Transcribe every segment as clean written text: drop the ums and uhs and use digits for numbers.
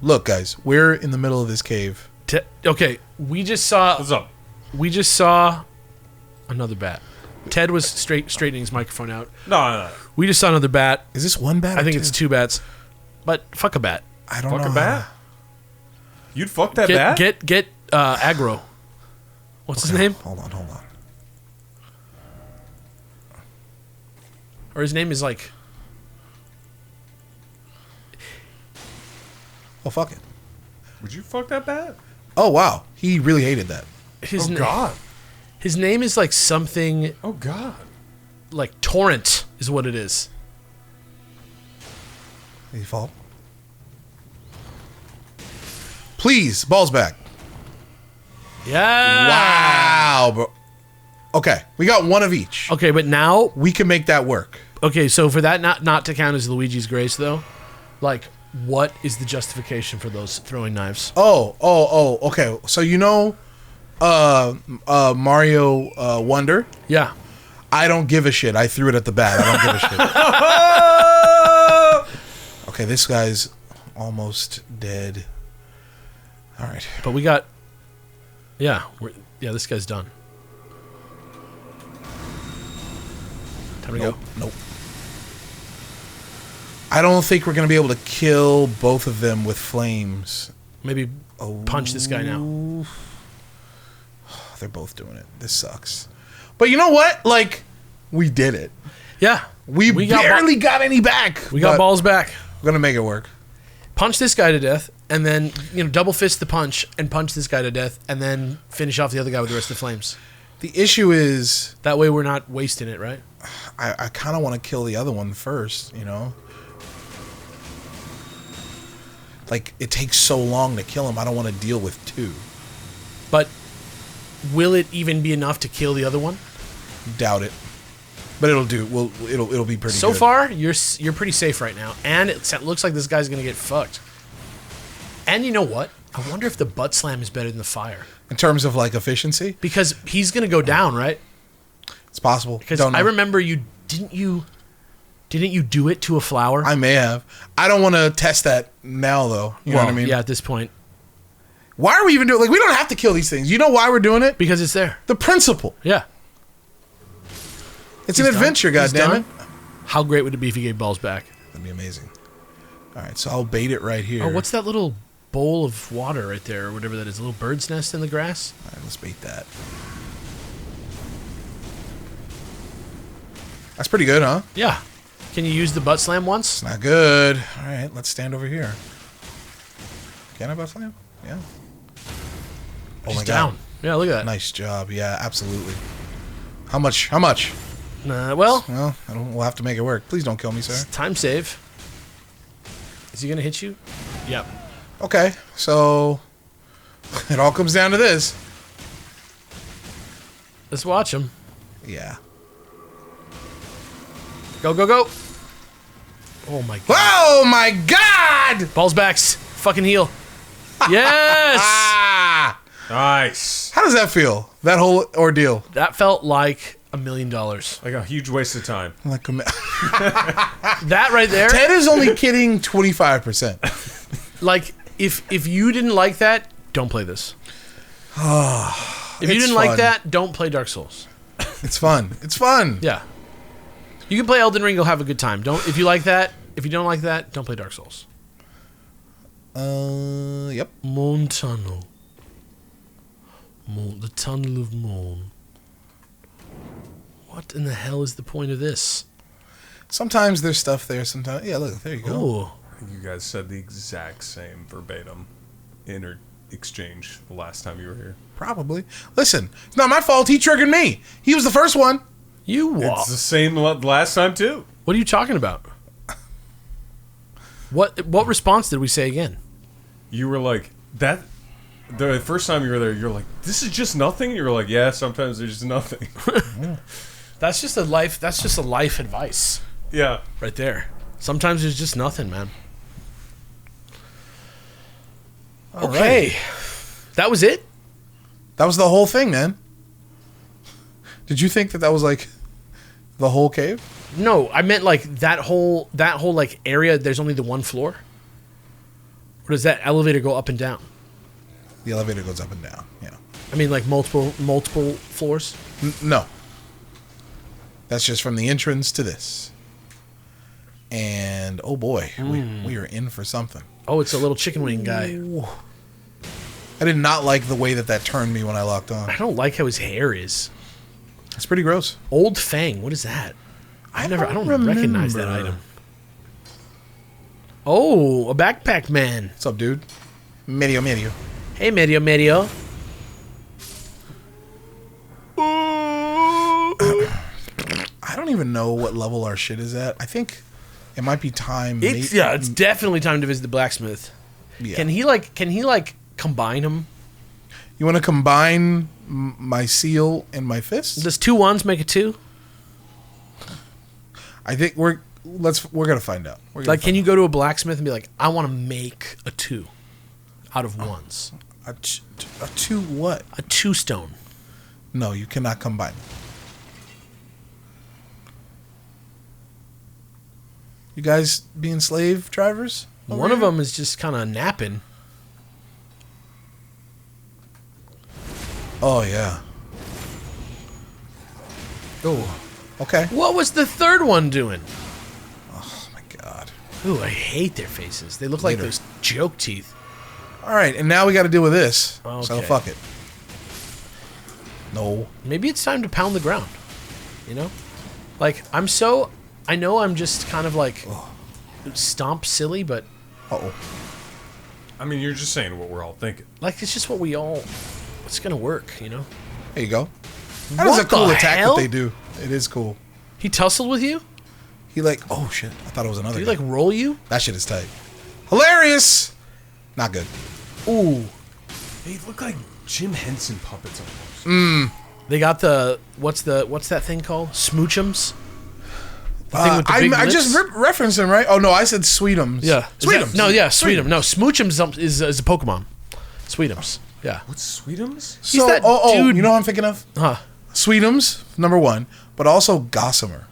Look, guys, we're in the middle of this cave. Okay, we just saw... What's up? We just saw another bat. Ted was straightening his microphone out. No. We just saw another bat. Is this one bat? I think it's 2 bats. But fuck a bat. I don't know. Fuck a bat? You'd fuck that bat? Get aggro. What's his name? Hold on. Or his name is like... Oh, fuck it. Would you fuck that bat? Oh, wow. He really hated that. God. His name is like something... Oh, God. Like Torrent is what it is. Did he fall? Please, balls back. Yeah. Wow, bro. Okay, we got one of each. Okay, but now... We can make that work. Okay, so for that not to count as Luigi's Grace, though, like, what is the justification for those throwing knives? Oh, okay. So you know Mario Wonder? Yeah. I don't give a shit. I threw it at the bat. I don't give a shit. Okay, this guy's almost dead. All right. But we got... Yeah, this guy's done. Time to go. Nope. I don't think we're going to be able to kill both of them with flames. Maybe punch this guy now. They're both doing it. This sucks. But you know what? Like, we did it. Yeah. We barely got any back. We got balls back. We're going to make it work. Punch this guy to death, and then, double fist the punch, and punch this guy to death, and then finish off the other guy with the rest of the flames. The issue is... That way we're not wasting it, right? I kind of want to kill the other one first, Like, it takes so long to kill him, I don't want to deal with 2. But will it even be enough to kill the other one? Doubt it. But it'll do. It'll be pretty good. So far, you're pretty safe right now. And it looks like this guy's going to get fucked. And you know what? I wonder if the butt slam is better than the fire. In terms of, like, efficiency? Because he's going to go down, right? It's possible. Because I remember didn't you do it to a flower? I may have. I don't want to test that now, though. You know what I mean? Yeah, at this point. Why are we even doing... Like, we don't have to kill these things. You know why we're doing it? Because it's there. The principle. Yeah. It's an adventure, goddammit. How great would it be if he gave balls back? That'd be amazing. All right, so I'll bait it right here. Oh, what's that little bowl of water right there, or whatever that is? A little bird's nest in the grass? All right, let's bait that. That's pretty good, huh? Yeah. Can you use the butt slam once? It's not good. All right, let's stand over here. Can I butt slam? Yeah. Oh He's my down. God. Yeah, look at that. Nice job. Yeah, absolutely. How much? How much? Well, we'll have to make it work. Please don't kill me, sir. Time save. Is he going to hit you? Yep. Okay, so it all comes down to this. Let's watch him. Yeah. Go, go, go. Oh, my God. Oh, my God! Balls backs. Fucking heal. Yes! Nice. How does that feel? That whole ordeal? That felt like $1 million. Like a huge waste of time. Like That right there. Ted is only kidding 25%. Like, if you didn't like that, don't play this. If you didn't like that, don't play Dark Souls. It's fun. It's fun. Yeah. You can play Elden Ring, you'll have a good time. If you like that, if you don't like that, don't play Dark Souls. Yep. Morne Tunnel. The Tunnel of Morne. What in the hell is the point of this? Sometimes there's stuff there. Sometimes, yeah. Look, there you go. Ooh. You guys said the exact same verbatim exchange the last time you were here. Probably. Listen, it's not my fault. He triggered me. He was the first one. It's the same last time too. What are you talking about? What response did we say again? You were like that. The first time you were there, you're like, "This is just nothing." And you were like, "Yeah, sometimes there's just nothing." That's just a life. That's just a life advice. Yeah, right there. Sometimes there's just nothing, man. All okay, right. That was it. That was the whole thing, man. Did you think that was like the whole cave? No, I meant like that whole like area. There's only the one floor. Or does that elevator go up and down? The elevator goes up and down. Yeah. I mean, like multiple floors? No. That's just from the entrance to this. And, oh boy, we are in for something. Oh, it's a little chicken wing guy. Ooh. I did not like the way that turned me when I locked on. I don't like how his hair is. It's pretty gross. Old Fang, what is that? I don't recognize that item. Oh, a backpack man. What's up, dude? Medio. Hey, Medio. I don't even know what level our shit is at. I think it might be time. It's definitely time to visit the blacksmith. Yeah. Can he combine them? You want to combine my seal and my fist? Does 2 1s make a 2? I think we're gonna find out. Can you go to a blacksmith and be like, I want to make a 2 out of 1s? A 2 what? A 2 stone. No, you cannot combine. You guys being slave drivers? One of them is just kind of napping. Oh yeah. Oh. Okay. What was the third one doing? Oh my god. Ooh, I hate their faces. They look like those joke teeth. All right, and now we got to deal with this. Okay. So fuck it. No. Maybe it's time to pound the ground. You know? Like, I know I'm just kind of like stomp silly, but Uh-oh. I mean, you're just saying what we're all thinking. like it's just what we all. It's gonna work, you know. There you go. That is a What cool the attack hell? that they do. It is cool. He tussled with you? He oh shit. I thought it was another Did he guy. like roll you? That shit is tight. Hilarious. Not good. Ooh. They look like Jim Henson puppets almost. They got the what's that thing called? Smoochums? The thing with the big I just lips? referenced him, right? Oh no, I said Sweetums. Yeah. Sweetums. Sweetums. No, Smoochums is a Pokemon. Sweetums. Yeah. What's Sweetums? He's that dude. You know what I'm thinking of? Huh. Sweetums, number 1, but also Gossamer.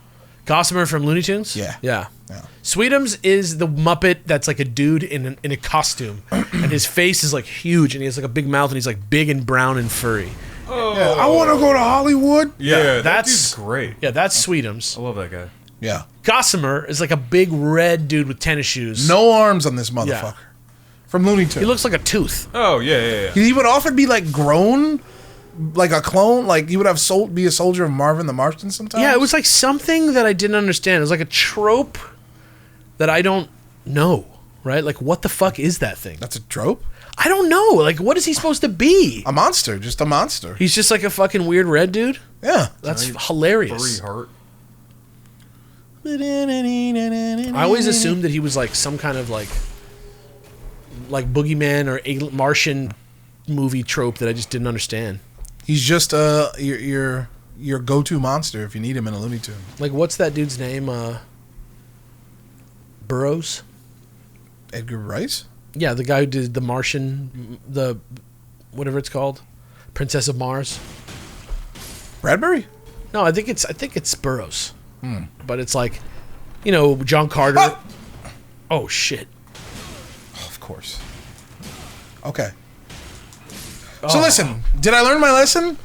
Gossamer from Looney Tunes? Yeah. Yeah. Yeah. Sweetums is the Muppet that's like a dude in a costume. And his face is like huge and he has like a big mouth and he's like big and brown and furry. Oh, Yeah, I want to go to Hollywood. yeah, that that's dude's great. Yeah, that's Sweetums. I love that guy. Yeah. Gossamer is like a big red dude with tennis shoes. No arms on this motherfucker. From Looney Tunes. He looks like a tooth. Oh, yeah. He would often be like grown, like a clone. Like he would have be a soldier of Marvin the Martian sometimes. Yeah, it was like something that I didn't understand. It was like a trope that I don't know, right? Like, what the fuck is that thing? That's a trope. I don't know. Like, what is he supposed to be? A monster, just a monster. He's just like a fucking weird red dude? Yeah. That's Giant hilarious. Furry heart. I always assumed that he was like some kind of like boogeyman or Martian movie trope that I just didn't understand. He's just your go-to monster if you need him in a Looney Tune. Like, what's that dude's name? Burroughs? Edgar Rice? Yeah, the guy who did the Martian, the whatever it's called, Princess of Mars. Bradbury? No, I think it's Burroughs. But it's like, you know, John Carter. Ah! Oh shit! Oh, of course. Okay. So listen, did I learn my lesson?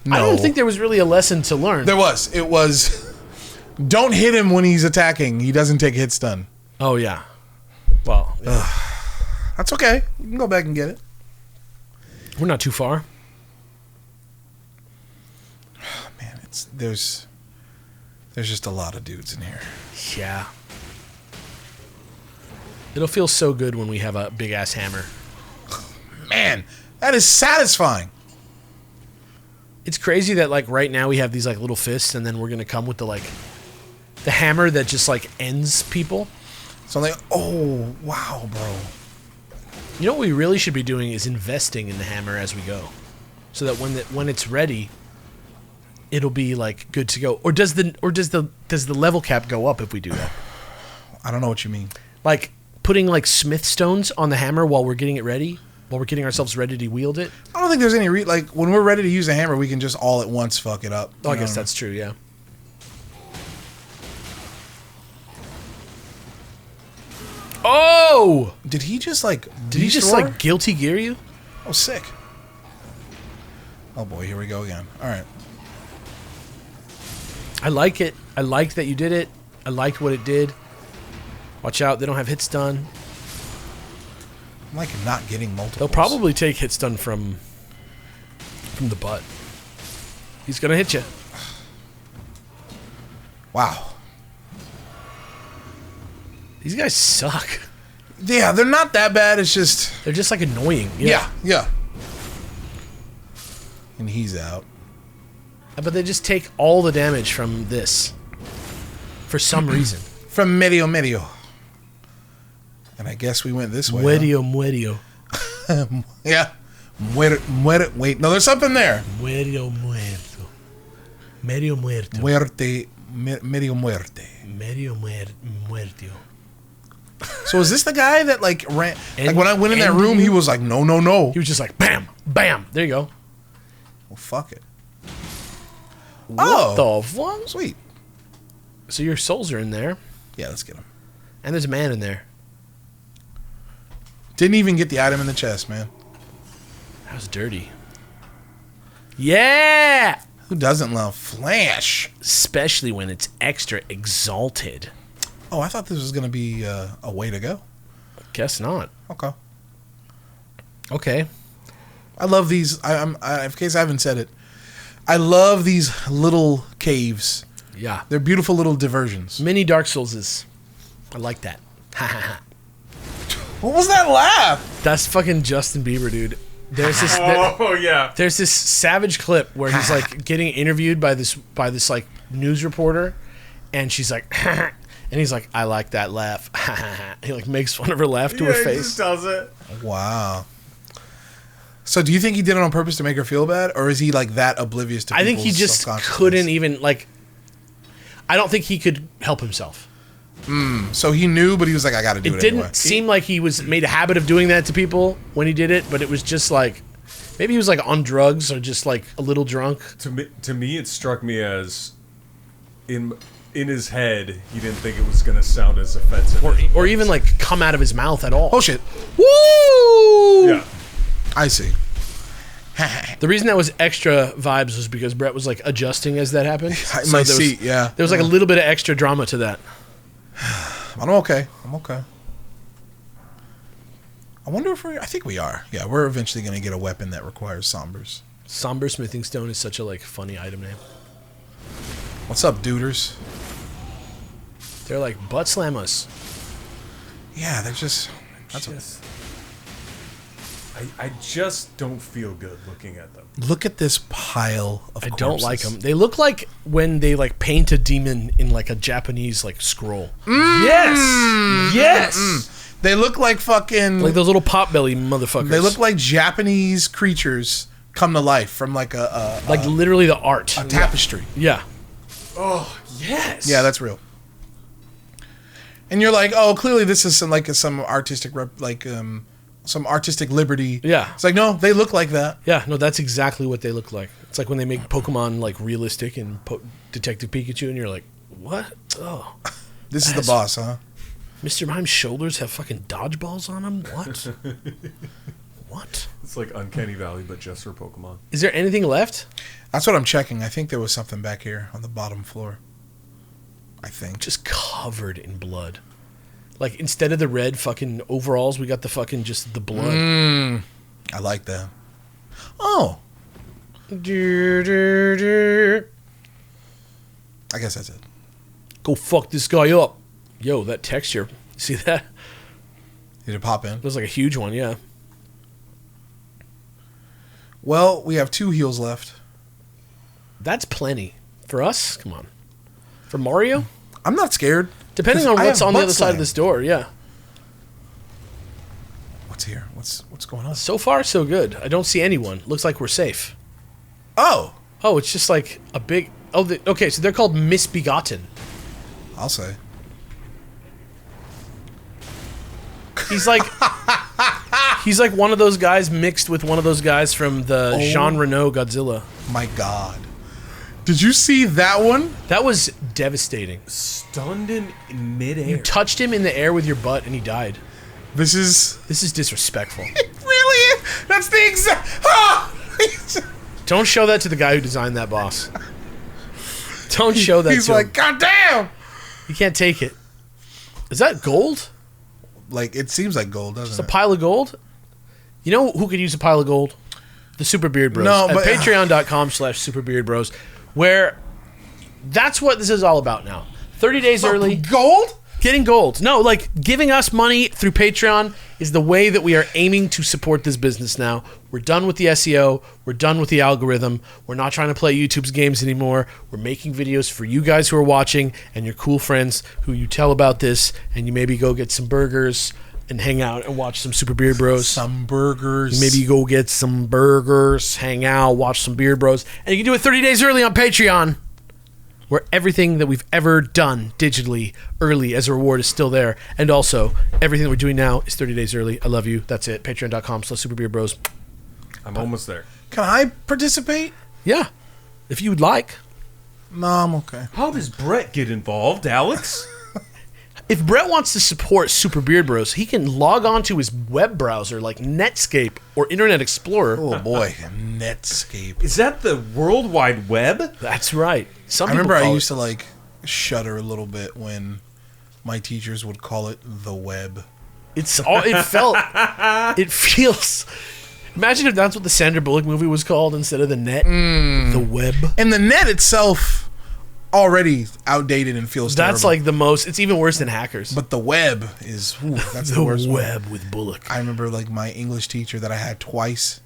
No. I don't think there was really a lesson to learn. There was. It was, don't hit him when he's attacking. He doesn't take hit stun. Oh yeah. Well, yeah. That's okay. You can go back and get it. We're not too far. Man, there's just a lot of dudes in here. Yeah. It'll feel so good when we have a big ass hammer. Man, that is satisfying. It's crazy that like right now we have these like little fists, and then we're gonna come with the hammer that just like ends people. So like, oh wow, bro. You know what we really should be doing is investing in the hammer as we go, so that when it's ready, it'll be like good to go. Or does the level cap go up if we do that? I don't know what you mean. Like putting like smith stones on the hammer while we're getting it ready, while we're getting ourselves ready to wield it. I don't think there's any like when we're ready to use a hammer, we can just all at once fuck it up. Oh, I guess that's true. Yeah. Oh! Did he just like? Did he just roar? like guilty gear you? Oh, sick. Oh boy, here we go again. All right. I like it. I liked that you did it. I liked what it did. Watch out, they don't have hit stun. I'm like not getting multiple. They'll probably take hit stun from the butt. He's gonna hit you. Wow. These guys suck. Yeah, they're not that bad. It's just They're just like annoying. yeah. And he's out. But they just take all the damage from this. For some reason. From medio. And I guess we went this way. Muerio. Yeah. Muerte. Wait, no, there's something there. Muerio muerto. Medio muerto. Medio muerte. Medio muerto. So is this the guy that like ran? And- like when I went in that and room, you- he was like, no. He was just like, bam, bam. There you go. Well, fuck it. What the fuck? Sweet. So your souls are in there. Yeah, let's get him. And there's a man in there. Didn't even get the item in the chest, man. That was dirty. Yeah! Who doesn't love Flash? Especially when it's extra exalted. Oh, I thought this was gonna be a way to go. Guess not. Okay. Okay. I love these. In case I haven't said it, I love these little caves. Yeah. They're beautiful little diversions. Mini Dark Soulses. I like that. Ha ha ha. What was that laugh? That's fucking Justin Bieber, dude. There's this Oh yeah. there's this savage clip where he's like getting interviewed by this like news reporter, and she's like and he's like, I like that laugh. He like makes fun of her laugh to her He face. just does it. Wow. So do you think he did it on purpose to make her feel bad, or is he like that oblivious to I think he people's just self-consciousness? couldn't even like. I don't think he could help himself. So he knew, but he was like, I got to do it It didn't anyway. seem like he was made a habit of doing that to people when he did it, but it was just like maybe he was like on drugs or just like a little drunk. To me, it struck me as in his head, he didn't think it was going to sound as offensive. Or even like come out of his mouth at all. Oh shit! Woo! Yeah. I see. The reason that was extra vibes was because Brett was like adjusting as that happened. My there seat, was, yeah. There was like a little bit of extra drama to that. I'm okay. I wonder if I think we are. Yeah, we're eventually going to get a weapon that requires sombers. Somber Smithing Stone is such a like funny item name. What's up, duders? They're like butt slam us. Yeah, they're just. I just don't feel good looking at them. Look at this pile of I corpses. don't like them. They look like when they like paint a demon in like a Japanese like scroll. Yes. They look like fucking. Like those little potbelly motherfuckers. They look like Japanese creatures come to life from like a like literally the art. a tapestry. Yeah. Oh yes. Yeah, that's real. And you're like, oh, clearly this is some artistic some artistic liberty. Yeah. It's like, no, they look like that. Yeah, no, that's exactly what they look like. It's like when they make Pokemon like realistic and Detective Pikachu, and you're like, what? Oh, This is the boss, huh? Mr. Mime's shoulders have fucking dodgeballs on them. What? What? It's like Uncanny Valley, but just for Pokemon. Is there anything left? That's what I'm checking. I think there was something back here on the bottom floor. I think. Just covered in blood. Like instead of the red fucking overalls, we got the fucking just the blood. I like that. Oh, I guess that's it. Go fuck this guy up. Yo, that texture. You see that? Did it pop in? It was like a huge one, yeah. Well, we have 2 heals left. That's plenty. For us? Come on. For Mario? I'm not scared. Depending 'Cause on I what's have on the butt other side of slam. this door, yeah. What's here? What's going on? So far, so good. I don't see anyone. Looks like we're safe. Oh, Oh, it's just like a big... Oh, okay, so they're called Misbegotten. I'll say. He's like... he's like one of those guys mixed with one of those guys from the Jean Reno Godzilla. My God. Did you see that one? That was devastating. Stunned in midair. You touched him in the air with your butt, and he died. This is disrespectful. really. That's the exact. Ah! Don't show that to the guy who designed that boss. Don't show that He's to like, him. God damn! You can't take it. Is that gold? Like, it seems like gold, doesn't It's a it? pile of gold? You know who could use a pile of gold? The Super Beard Bros. No, at but- patreon.com/Super Beard Bros, where that's what this is all about now. 30 days early. Gold? Getting gold. No, like, giving us money through Patreon is the way that we are aiming to support this business now. We're done with the SEO. We're done with the algorithm. We're not trying to play YouTube's games anymore. We're making videos for you guys who are watching and your cool friends who you tell about this, and you maybe go get some burgers and hang out and watch some Super Beard Bros. Some burgers. Maybe go get some burgers, hang out, watch some Beard Bros. And you can do it 30 days early on Patreon, where everything that we've ever done digitally early as a reward is still there. And also, everything that we're doing now is 30 days early. I love you. That's it. Patreon.com/SuperBeardBros. I'm almost there. Can I participate? Yeah. If you would like. No, I'm okay. How does Brett get involved, Alex? If Brett wants to support Super Beard Bros, he can log on to his web browser like Netscape or Internet Explorer. Oh boy, Netscape. Is that the World Wide Web? That's right. Some I people remember I call used it. to like shudder a little bit when my teachers would call it the web. It's all. It felt. It feels. Imagine if that's what the Sandra Bullock movie was called instead of the net. The web. And the net itself already outdated and feels That's terrible. like the most. It's even worse than Hackers. But the web is that's the, the worst one. web with Bullock. I remember like my English teacher that I had twice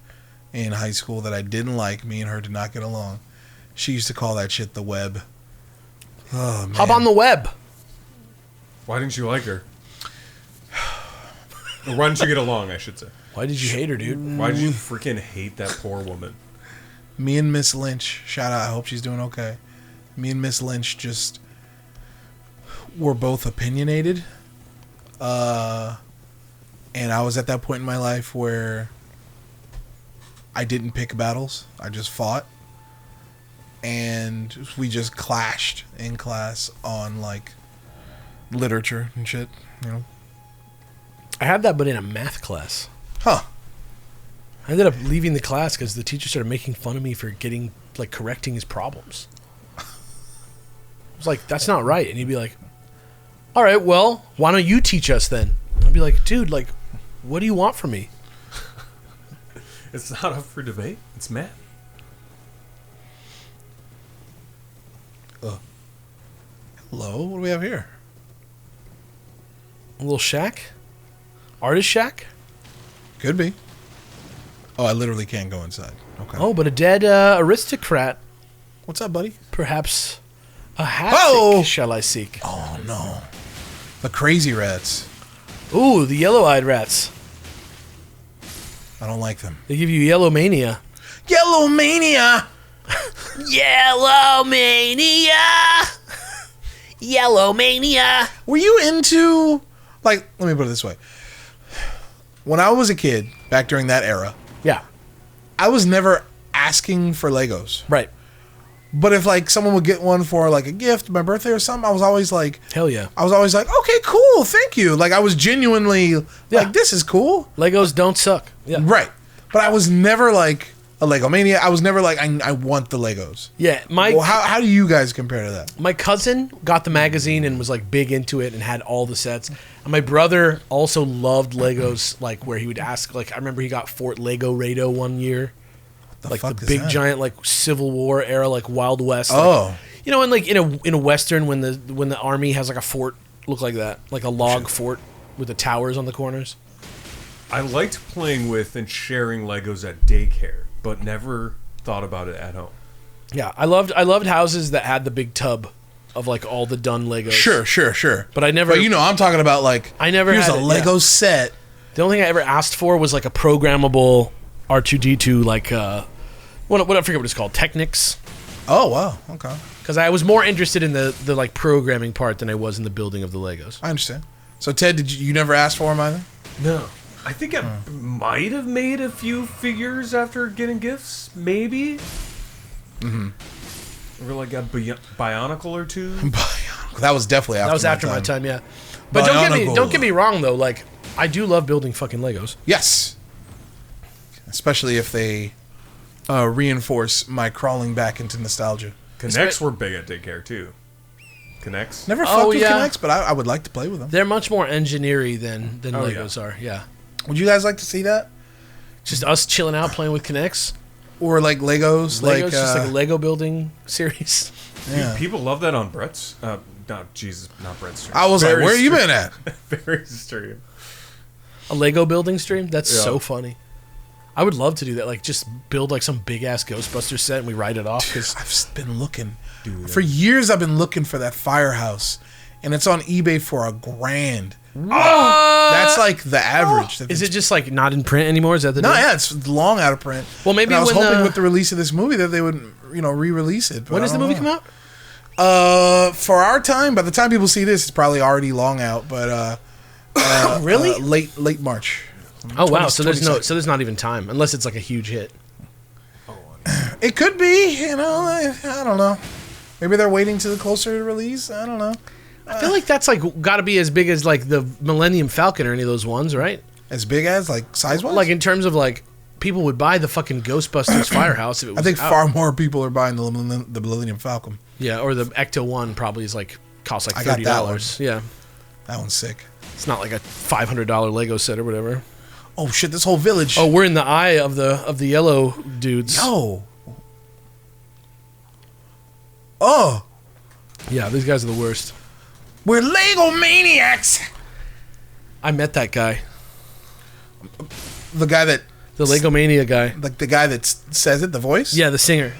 in high school that I didn't like. Me and her did not get along. She used to call that shit the web. Oh man. Hop on the web. Why didn't you like her? Or why didn't you get along, I should say? Why did you hate her, dude? Why did you freaking hate that poor woman? Me and Miss Lynch, shout out, I hope she's doing okay. Me and Miss Lynch just were both opinionated. And I was at that point in my life where I didn't pick battles. I just fought. And we just clashed in class on like literature and shit, you know. I had that, but in a math class. Huh. I ended up leaving the class because the teacher started making fun of me for correcting his problems. I was like, that's not right. And he'd be like, all right, well, why don't you teach us then? And I'd be like, dude, like, what do you want from me? It's not up for debate. It's math. Hello, what do we have here? A little shack? Artist shack? Could be. Oh, I literally can't go inside. Okay. Oh, but a dead aristocrat. What's up, buddy? Perhaps a hat Oh! shall I seek? Oh no. The crazy rats. Ooh, the yellow-eyed rats. I don't like them. They give you yellow mania. Yellow Mania! Yellow mania! Yellow mania! Were you into, like, let me put it this way. When I was a kid, back during that era, Yeah, I was never asking for Legos. right. But if, like, someone would get one for, like, a gift, my birthday or something, I was always like, Hell yeah. okay, cool, thank you. Like, I was genuinely, Yeah. like, this is cool. Legos don't suck. Yeah. Right. But I was never, like, a Lego mania. I was never like, I want the Legos. Yeah, Well, how do you guys compare to that? my cousin got the magazine and was like big into it and had all the sets. And my brother also loved Legos, like where he would ask, like I remember he got Fort Lego Rado one year, like fuck the is big that? giant like Civil War era, like Wild West. Oh. like, you know, and like in a western when the army has like a fort look like that, like a log fort with the towers on the corners. I liked playing with and sharing Legos at daycare, but never thought about it at home. Yeah, I loved houses that had the big tub of like all the done Legos. Sure. But I never. But you know, I'm talking about like, I never here's had a it, Lego yeah. set. The only thing I ever asked for was like a programmable R2D2, like what I forget what it's called, Technics. Oh wow, okay, Because I was more interested in the like programming part than I was in the building of the Legos. I understand. So Ted, did you never ask for them either? No. I think I might have made a few figures after getting gifts, maybe. Ever like a Bionicle or two? That was definitely after That was after my time, yeah. But don't get me wrong though. Like, I do love building fucking Legos. Yes. Especially if they reinforce my crawling back into nostalgia. Connects were big at daycare too. Connects? Never fucked with Connects, but I would like to play with them. They're much more engineery than Legos are. Yeah. Would you guys like to see that? Just us chilling out playing with Connects. Or like Legos, just like a Lego building series. Yeah. Dude, people love that on Brett's. Not Brett's stream. I was like, where you been at? Very stream. A Lego building stream? That's so funny. I would love to do that. Like, just build like some big ass Ghostbusters set and we write it off. Because I've been looking for years. I've been looking for that firehouse, and it's on eBay for $1,000. Oh, that's like the average. Is it just like not in print anymore? Is that the deal? yeah, it's long out of print. Well, maybe and I was when hoping with the release of this movie that they would, re-release it. When does the movie come out? For our time, by the time people see this, it's probably already long out. But really, late March. Oh wow! So there's not even time unless it's like a huge hit. It could be. I don't know. Maybe they're waiting to the closer to release. I don't know. I feel like that's like got to be as big as like the Millennium Falcon or any of those ones, right? As big as like size-wise? Like in terms of like people would buy the fucking Ghostbusters Firehouse if it was I think out. far more people are buying the Millennium Falcon. Yeah, or the Ecto-1 probably costs like $30. I got that one. Yeah. That one's sick. It's not like a $500 Lego set or whatever. Oh shit, this whole village. Oh, we're in the eye of the yellow dudes. Yo. Oh. Yeah, these guys are the worst. We're Lego maniacs. I met that guy. The guy that... The Lego Mania guy. Like the guy that says it, the voice? Yeah, the singer.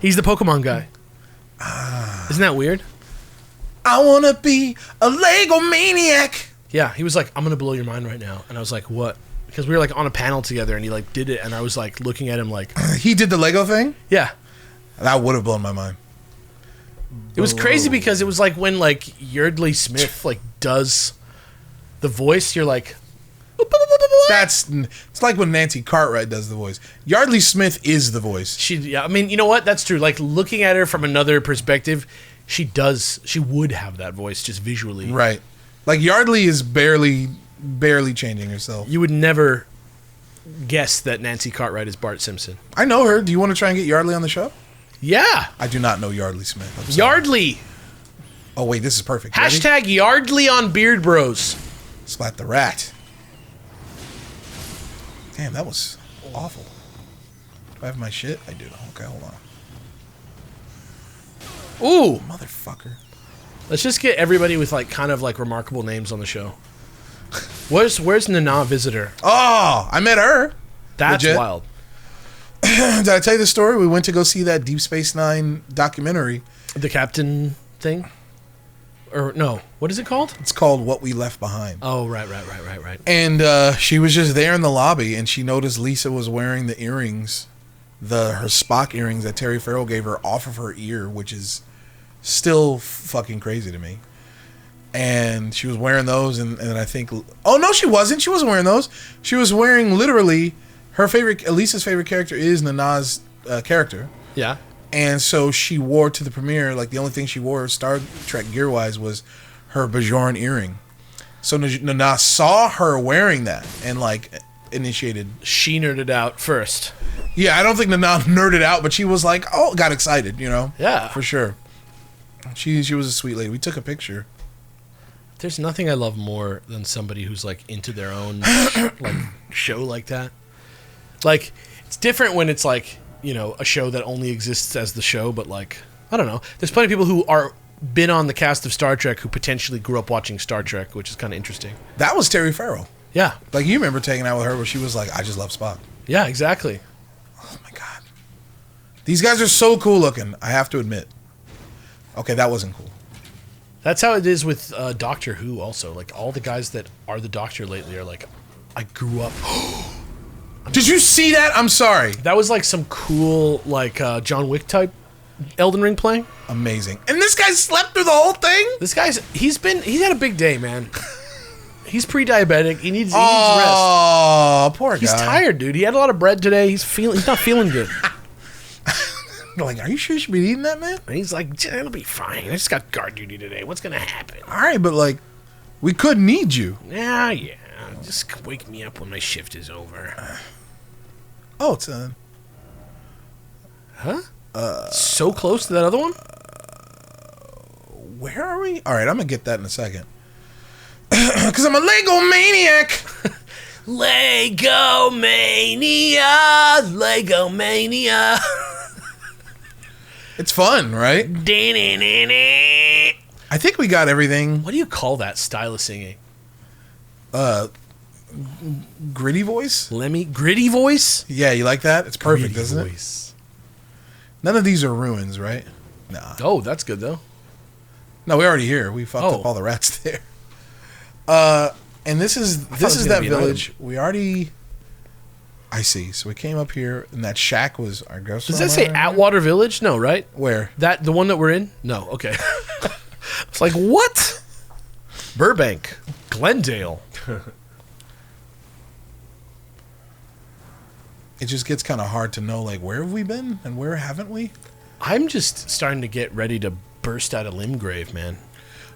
He's the Pokemon guy. Isn't that weird? I want to be a Lego maniac. Yeah, he was like, I'm going to blow your mind right now. And I was like, what? Because we were like on a panel together and he like did it and I was like looking at him like... He did the Lego thing? Yeah. That would have blown my mind. It was crazy because it was like when like Yardley Smith like does the voice, you're like... It's like when Nancy Cartwright does the voice. Yardley Smith is the voice. I mean, you know what? That's true. Like looking at her from another perspective, she would have that voice just visually. Right. Like Yardley is barely changing herself. You would never guess that Nancy Cartwright is Bart Simpson. I know her. Do you want to try and get Yardley on the show? Yeah. I do not know Yardley Smith. Yardley. Oh wait, this is perfect. Hashtag Yardley on Beard Bros. Splat the rat. Damn, that was awful. Do I have my shit? I do. Okay, hold on. Ooh. Motherfucker. Let's just get everybody with like kind of like remarkable names on the show. Where's Nana Visitor? Oh, I met her. That's Legit. wild. Did I tell you the story? We went to go see that Deep Space Nine documentary. The captain thing? Or no, what is it called? It's called What We Left Behind. Oh, right. And she was just there in the lobby, and she noticed Lisa was wearing the earrings, her Spock earrings that Terry Farrell gave her off of her ear, which is still fucking crazy to me. And she was wearing those, and I think... Oh, no, she wasn't. She wasn't wearing those. She was wearing, literally, Lisa's favorite character is Nana's character. Yeah. And so she wore to the premiere, like the only thing she wore Star Trek gear-wise was her Bajoran earring. So Nana saw her wearing that and like initiated. She nerded out first. Yeah, I don't think Nana nerded out, but she was like, oh, got excited, Yeah. For sure. She was a sweet lady. We took a picture. There's nothing I love more than somebody who's like into their own like show like that. Like it's different when it's like, a show that only exists as the show, but like, I don't know. There's plenty of people who are been on the cast of Star Trek who potentially grew up watching Star Trek, which is kind of interesting. That was Terry Farrell. Yeah. Like you remember taking out with her where she was like, I just love Spock. Yeah, exactly. Oh my God. These guys are so cool looking, I have to admit. Okay, that wasn't cool. That's how it is with Doctor Who also. Like all the guys that are the Doctor lately are like, I grew up... Did you see that? I'm sorry. That was like some cool, like John Wick type Elden Ring playing. Amazing. And this guy slept through the whole thing? This guy's he's had a big day, man. He's pre-diabetic. He needs rest. Oh, poor guy. He's tired, dude. He had a lot of bread today. He's not feeling good. Like, are you sure you should be eating that, man? And he's like, it'll be fine. I just got guard duty today. What's gonna happen? All right, but like, we could need you. Yeah. Just wake me up when my shift is over. Oh, it's Huh? So close to that other one? where are we? All right, I'm gonna get that in a second. Cause I'm a Lego maniac. Lego Mania! Lego Mania! It's fun, right? What I think we got everything. do you call that style of singing? Gritty voice? Gritty voice? Yeah, you like that? It's perfect, Gritty isn't voice. it? None of these are ruins, right? Nah. Oh, that's good though. No, we're already here. We fucked Oh. up all the rats there. And this is it was that gonna be an village. We already. I see. So we came up here, and that shack was our ghost. Does that say Atwater Village? No, right? Where? The one that we're in? No, okay. It's like, what? Burbank. Glendale. It just gets kind of hard to know, like, where have we been and where haven't we? I'm just starting to get ready to burst out of Limgrave, man.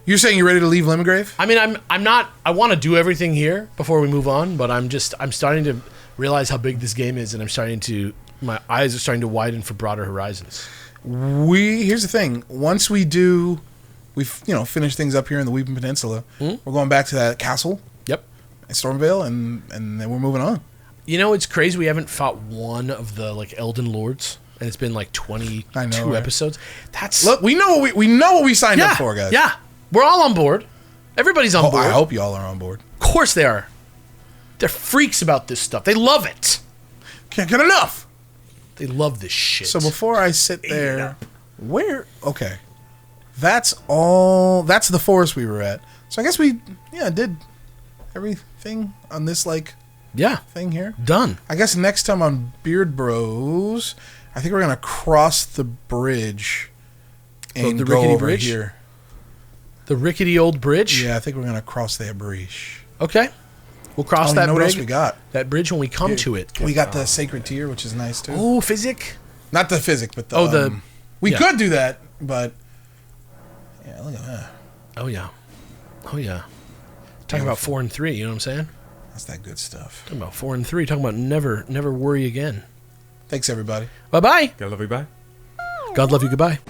You're saying you're ready to leave Limgrave? I mean, I'm not. I want to do everything here before we move on, but I'm starting to realize how big this game is, and my eyes are starting to widen for broader horizons. Here's the thing. Once we finish things up here in the Weeping Peninsula, we're going back to that castle Yep. in Stormvale, and then we're moving on. You know, it's crazy. We haven't fought one of the Elden Lords, and it's been 22 right? episodes. That's Look, we know what we signed up for, guys. Yeah, we're all on board. Everybody's on board. I hope y'all are on board. Of course they are. They're freaks about this stuff. They love it. Can't get enough. They love this shit. So before I sit there, okay, that's the forest we were at. So I guess we did everything on this thing here. Done. I guess next time on Beard Bros, I think we're gonna cross the bridge and the go rickety over bridge? here. The rickety old bridge. Yeah, I think we're gonna cross that bridge. Okay. We'll cross You that know what bridge. else we got? That bridge when we come to it. We got the sacred tear, which is nice too. Oh, physic. Not the physic, but the. We yeah. could do that, but yeah, look at that. Oh yeah. Talking about 4 and 3. You know what I'm saying? That's that good stuff. Talking about 4 and 3. Talking about never worry again. Thanks, everybody. Bye bye. God love you, bye. God love you. Goodbye.